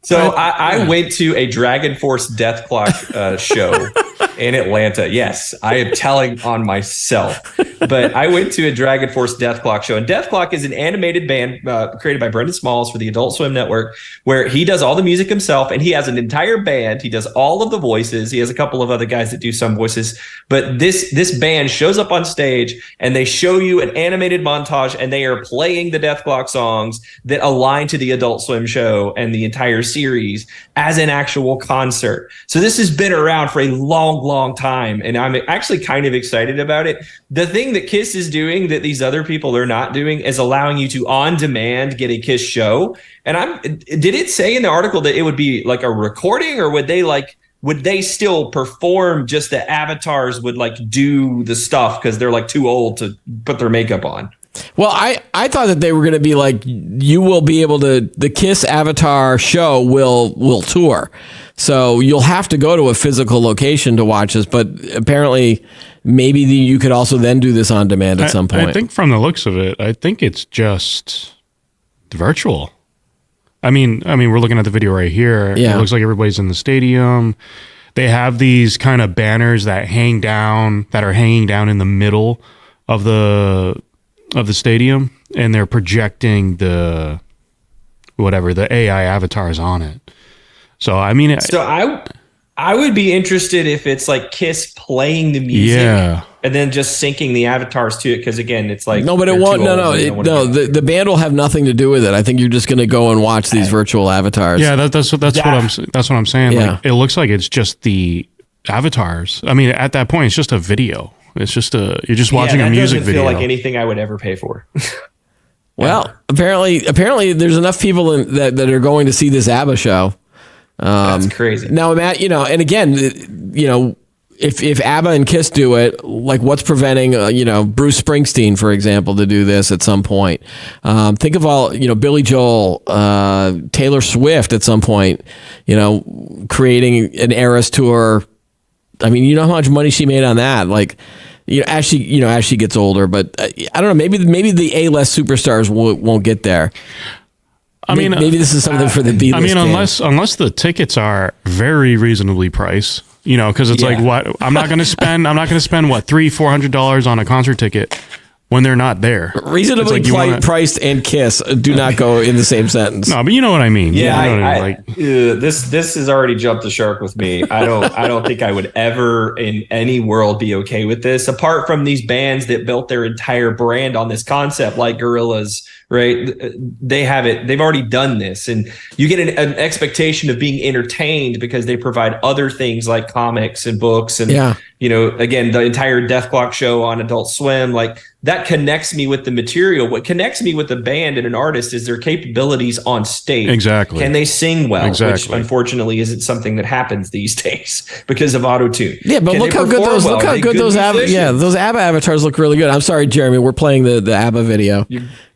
[SPEAKER 3] So I went to a Dragon Force Death Clock show in Atlanta. Yes, I am telling on myself. But I went to a Dragon Force Death Clock show. And Death Clock is an animated band created by Brendan Smalls for the Adult Swim Network, where he does all the music himself. And he has an entire band. He does all of the voices. He has a couple of other guys that do some voices. But this band shows up on stage and they show you an animated montage and they are playing the Death Clock songs that align to the Adult Swim show and the entire series as an actual concert. So this has been around for a long time, and I'm actually kind of excited about it. The thing that Kiss is doing that these other people are not doing is allowing you to on demand get a Kiss show. And did it say in the article that it would be like a recording, or would they still perform, just the avatars would like do the stuff because they're like too old to put their makeup on?
[SPEAKER 1] Well, I thought that they were going to be like, you will be able to, the Kiss Avatar show will tour. So you'll have to go to a physical location to watch this, but apparently maybe you could also then do this on demand at some point.
[SPEAKER 2] I think from the looks of it, I think it's just virtual. I mean, we're looking at the video right here.
[SPEAKER 1] Yeah.
[SPEAKER 2] It looks like everybody's in the stadium. They have these kind of banners that are hanging down in the middle of the stadium, and they're projecting the AI avatars on it. So I mean, I would be interested if it's like Kiss playing the music, and then just syncing the avatars to it. Because again, it's like
[SPEAKER 1] no, but it won't. The band will have nothing to do with it. I think you're just going to go and watch these virtual avatars.
[SPEAKER 2] Yeah, that's what I'm saying.
[SPEAKER 1] Yeah.
[SPEAKER 2] Like, it looks like it's just the avatars. I mean, at that point, it's just a video. It's just you're just watching a music video.
[SPEAKER 3] Doesn't feel like anything I would ever pay for.
[SPEAKER 1] Well, apparently, there's enough people that are going to see this ABBA show.
[SPEAKER 3] That's crazy.
[SPEAKER 1] Now, Matt, and again, if ABBA and Kiss do it, like what's preventing, Bruce Springsteen, for example, to do this at some point? Think of all, Billy Joel, Taylor Swift at some point, creating an Eras tour. I mean, you know how much money she made on that? Like, as she gets older, but I don't know, maybe the A-list superstars won't get there.
[SPEAKER 2] I mean,
[SPEAKER 1] maybe this is something for the B-list.
[SPEAKER 2] I mean, unless the tickets are very reasonably priced, because it's like, what I'm not going to spend what $300-$400 on a concert ticket when they're not there.
[SPEAKER 1] Reasonably priced and Kiss do not go in the same sentence.
[SPEAKER 2] No, but you know what I mean.
[SPEAKER 3] Yeah, this has already jumped the shark with me. I don't think I would ever in any world be okay with this. Apart from these bands that built their entire brand on this concept, like Gorillaz, right? They have it. They've already done this, and you get an expectation of being entertained because they provide other things like comics and books, and again, the entire Death Clock show on Adult Swim, like that connects me with the material. What connects me with a band and an artist is their capabilities on stage.
[SPEAKER 2] Exactly.
[SPEAKER 3] Can they sing well?
[SPEAKER 2] Exactly.
[SPEAKER 3] Which unfortunately isn't something that happens these days because of auto-tune.
[SPEAKER 1] Yeah, but look how good those ABBA avatars look really good. I'm sorry, Jeremy, we're playing the ABBA video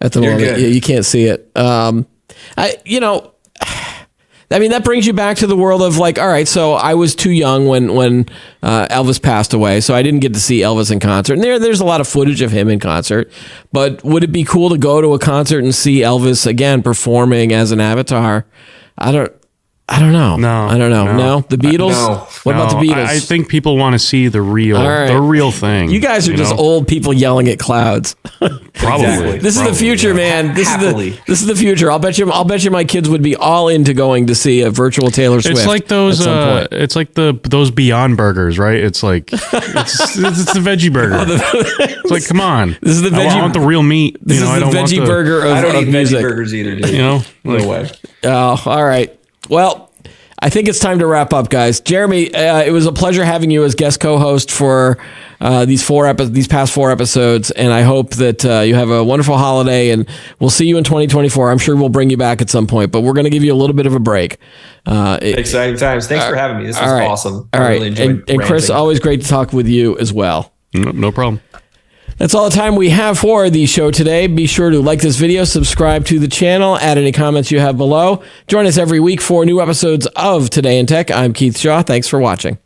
[SPEAKER 1] at the moment. Yeah, you can't see it. I mean, that brings you back to the world of like, all right, so I was too young when Elvis passed away, so I didn't get to see Elvis in concert. And there's a lot of footage of him in concert, but would it be cool to go to a concert and see Elvis again performing as an avatar? I don't know. No. The Beatles?
[SPEAKER 3] No.
[SPEAKER 1] What about the Beatles?
[SPEAKER 2] I think people want to see the real thing.
[SPEAKER 1] You guys are just old people yelling at clouds.
[SPEAKER 2] Probably.
[SPEAKER 3] Exactly.
[SPEAKER 1] This is the future, man. This is the future. I'll bet you my kids would be all into going to see a virtual Taylor Swift.
[SPEAKER 2] It's like those those Beyond Burgers, right? It's like it's the veggie burger. It's like, come on.
[SPEAKER 1] This is the veggie.
[SPEAKER 2] I want the real meat.
[SPEAKER 1] This is the veggie burger of
[SPEAKER 3] I don't eat
[SPEAKER 1] music.
[SPEAKER 3] veggie burgers either, dude.
[SPEAKER 2] No
[SPEAKER 3] way.
[SPEAKER 1] Oh, all right. Well, I think it's time to wrap up, guys. Jeremy, it was a pleasure having you as guest co-host for these past 4 episodes, and I hope that you have a wonderful holiday, and we'll see you in 2024. I'm sure we'll bring you back at some point, but we're going to give you a little bit of a break.
[SPEAKER 3] Exciting times. Thanks for having me. This was awesome.
[SPEAKER 1] All
[SPEAKER 3] I
[SPEAKER 1] right.
[SPEAKER 3] really enjoyed
[SPEAKER 1] And Chris, always great to talk with you as well.
[SPEAKER 2] No problem.
[SPEAKER 1] That's all the time we have for the show today. Be sure to like this video, subscribe to the channel, add any comments you have below. Join us every week for new episodes of Today in Tech. I'm Keith Shaw. Thanks for watching.